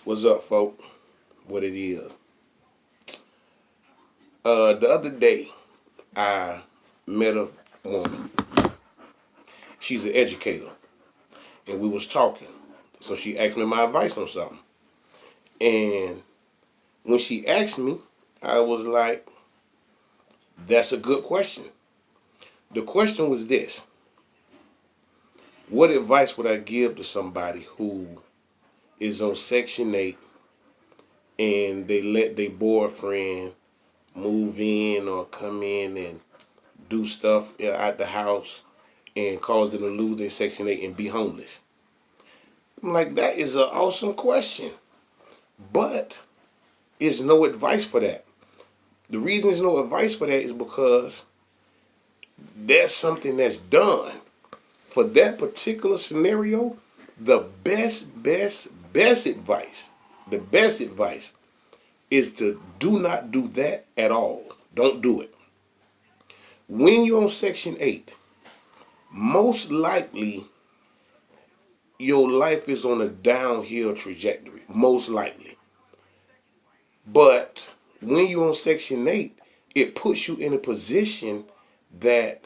What's up, folk? What it is? The other day, I met a woman. She's an educator, and we was talking. So she asked me my advice on something. And when she asked me, I was like, "That's a good question." The question was this: what advice would I give to somebody who is on Section 8 and they let their boyfriend move in or come in and do stuff at the house and cause them to lose their Section 8 and be homeless? I'm like, that is an awesome question. But it's no advice for that. The reason there's no advice for that is because that's something that's done. For that particular scenario, the best advice, the best advice is to do not do that at all. Don't do it. When you're on Section 8, most likely your life is on a downhill trajectory. Most likely. But when you're on Section 8, it puts you in a position that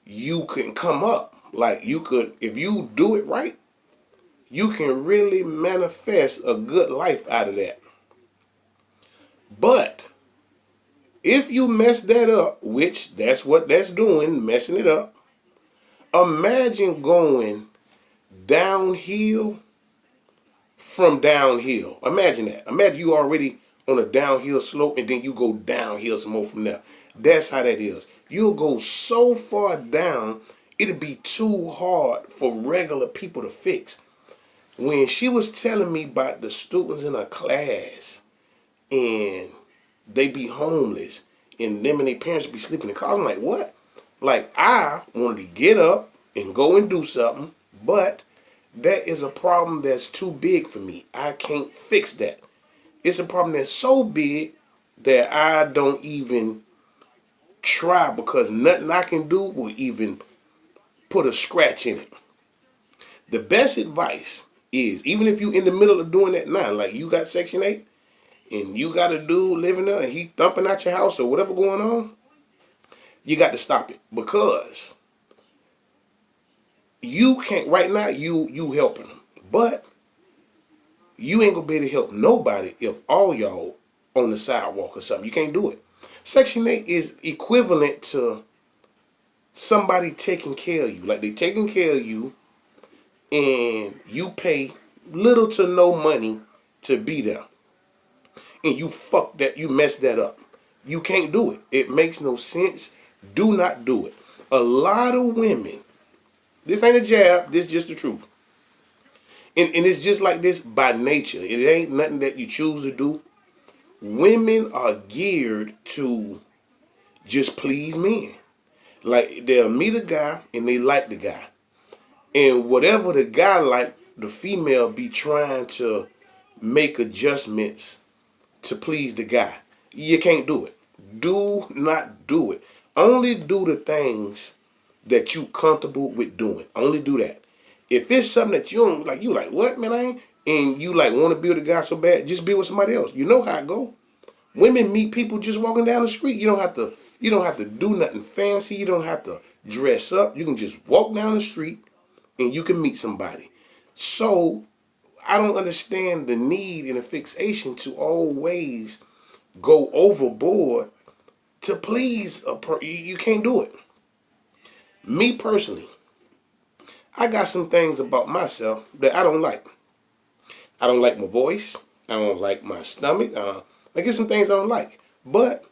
you can come up. Like you could, if you do it right, you can really manifest a good life out of that. But if you mess that up, which that's what that's doing, messing it up, imagine going downhill from downhill. Imagine that. Imagine you already on a downhill slope and then you go downhill some more from there. That's how that is. You'll go so far down, it'll be too hard for regular people to fix. When she was telling me about the students in her class and they be homeless and them and their parents be sleeping in cars, I'm like, what? Like, I wanted to get up and go and do something, but that is a problem that's too big for me. I can't fix that. It's a problem that's so big that I don't even try because nothing I can do will even put a scratch in it. The best advice is, even if you in the middle of doing that now, like you got Section 8 and you got a dude living there and he thumping at your house or whatever going on, you got to stop it because you can't, right now you helping them, but you ain't gonna be able to help nobody if all y'all on the sidewalk or something. You can't do it. Section 8 is equivalent to somebody taking care of you. Like they taking care of you and you pay little to no money to be there. And you you messed that up. You can't do it. It makes no sense. Do not do it. A lot of women, this ain't a jab, this is just the truth. And it's just like this by nature. It ain't nothing that you choose to do. Women are geared to just please men. Like they'll meet a guy and they like the guy. And whatever the guy like, the female be trying to make adjustments to please the guy. You can't do it. Do not do it. Only do the things that you comfortable with doing. Only do that. If it's something that you don't like, you like, what, man, I ain't, and you like want to be with a guy so bad, just be with somebody else. You know how it go. Women meet people just walking down the street. You don't have to do nothing fancy. You don't have to dress up. You can just walk down the street and you can meet somebody. So I don't understand the need and the fixation to always go overboard to please a person. You can't do it. Me personally, I got some things about myself that I don't like. I don't like my voice. I don't like my stomach. I get some things I don't like. But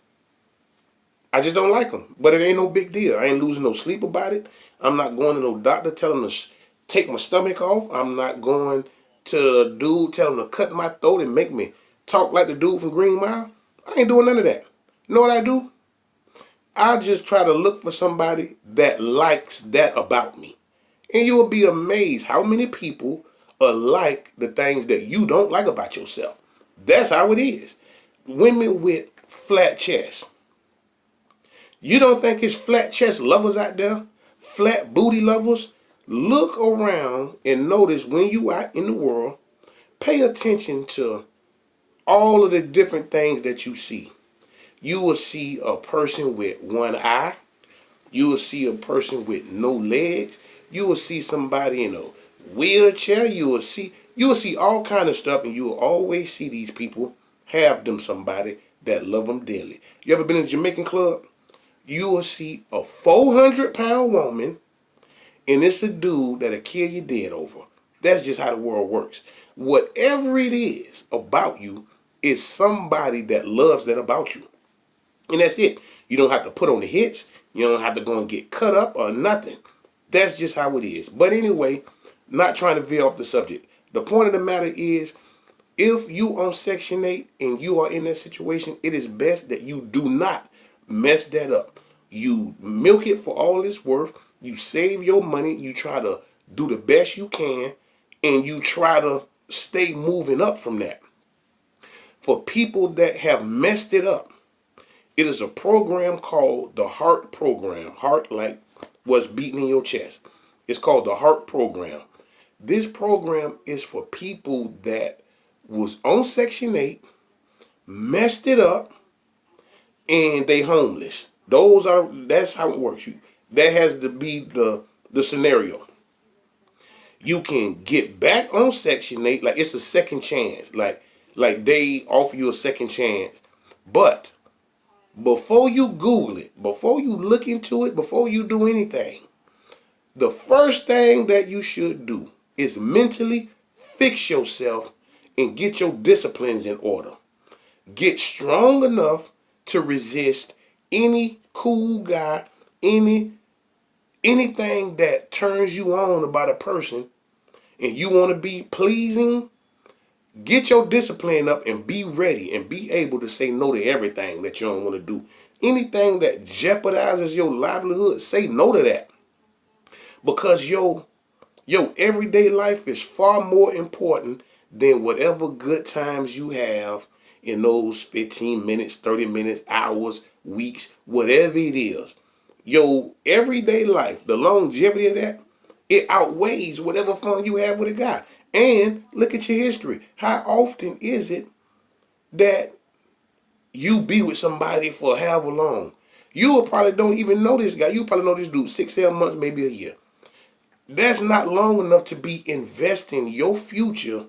I just don't like them. But it ain't no big deal. I ain't losing no sleep about it. I'm not going to no doctor telling him to take my stomach off. I'm not going to the dude telling him to cut my throat and make me talk like the dude from Green Mile. I ain't doing none of that. You know what I do? I just try to look for somebody that likes that about me. And you will be amazed how many people like the things that you don't like about yourself. That's how it is. Women with flat chests. You don't think it's flat chest lovers out there? Flat booty lovers? Look around and notice when you out in the world, Pay attention to all of the different things that you see. You will see a person with one eye. You will see a person with no legs. You will see somebody in a wheelchair. You will see all kind of stuff, and you will always see these people have them somebody that love them dearly. You ever been in a Jamaican club? You will see a 400-pound woman, and it's a dude that'll kill you dead over. That's just how the world works. Whatever it is about you is somebody that loves that about you. And that's it. You don't have to put on the hits. You don't have to go and get cut up or nothing. That's just how it is. But anyway, not trying to veer off the subject. The point of the matter is, if you on Section 8 and you are in that situation, it is best that you do not mess that up. You milk it for all it's worth. You save your money. You try to do the best you can. And you try to stay moving up from that. For people that have messed it up, it is a program called the Heart Program. Heart like what's beating in your chest. It's called the Heart Program. This program is for people that was on Section 8, messed it up, and they homeless. That's how it works. That has to be the scenario. You can get back on Section 8, like it's a second chance. Like they offer you a second chance. But before you Google it, before you look into it, before you do anything, the first thing that you should do is mentally fix yourself and get your disciplines in order. Get strong enough to resist any cool guy, anything that turns you on about a person, and you want to be pleasing. Get your discipline up and be ready and be able to say no to everything that you don't want to do. Anything that jeopardizes your livelihood, say no to that. Because your everyday life is far more important than whatever good times you have in those 15 minutes, 30 minutes, hours, weeks, whatever it is. Your everyday life, the longevity of that, it outweighs whatever fun you have with a guy. And look at your history. How often is it that you be with somebody for however long? You probably don't even know this guy. You probably know this dude 6-7 months, maybe a year. That's not long enough to be investing your future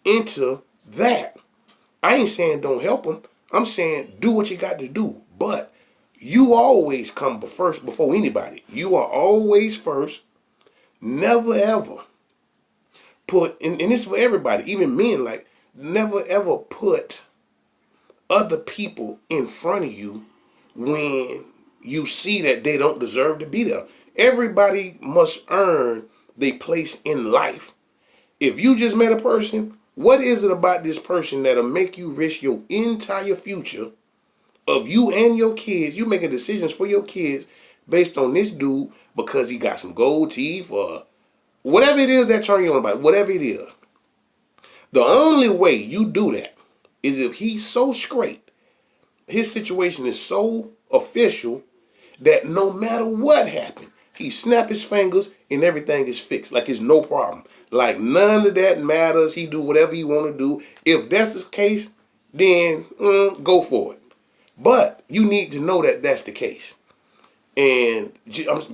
into that. I ain't saying don't help them. I'm saying do what you got to do. But you always come first before anybody. You are always first. Never ever put, and this is for everybody, even men, like, never ever put other people in front of you when you see that they don't deserve to be there. Everybody must earn their place in life. If you just met a person, what is it about this person that'll make you risk your entire future of you and your kids? You making decisions for your kids based on this dude because he got some gold teeth or whatever it is that turn you on about it, whatever it is. The only way you do that is if he's so straight, his situation is so official that no matter what happened, he snap his fingers and everything is fixed. Like it's no problem. Like none of that matters. He do whatever he want to do. If that's the case, then go for it. But you need to know that that's the case. And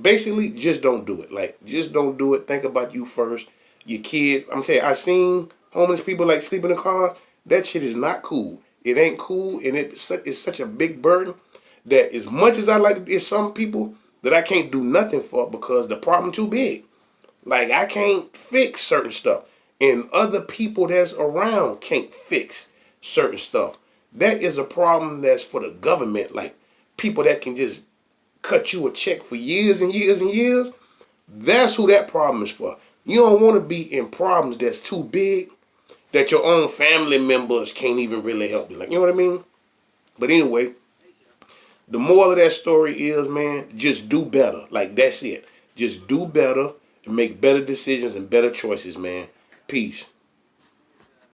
basically, just don't do it. Like, just don't do it. Think about you first. Your kids. I'm telling you, I seen homeless people like sleeping in cars. That shit is not cool. It ain't cool, and it's such a big burden that as much as I like to, there's some people that I can't do nothing for because the problem too big. Like, I can't fix certain stuff, and other people that's around can't fix certain stuff. That is a problem that's for the government. Like, people that can just cut you a check for years and years and years. That's who that problem is for. You don't want to be in problems that's too big that your own family members can't even really help you. Like, you know what I mean? But anyway, the moral of that story is, man, just do better. Like, that's it. Just do better and make better decisions and better choices, man. Peace.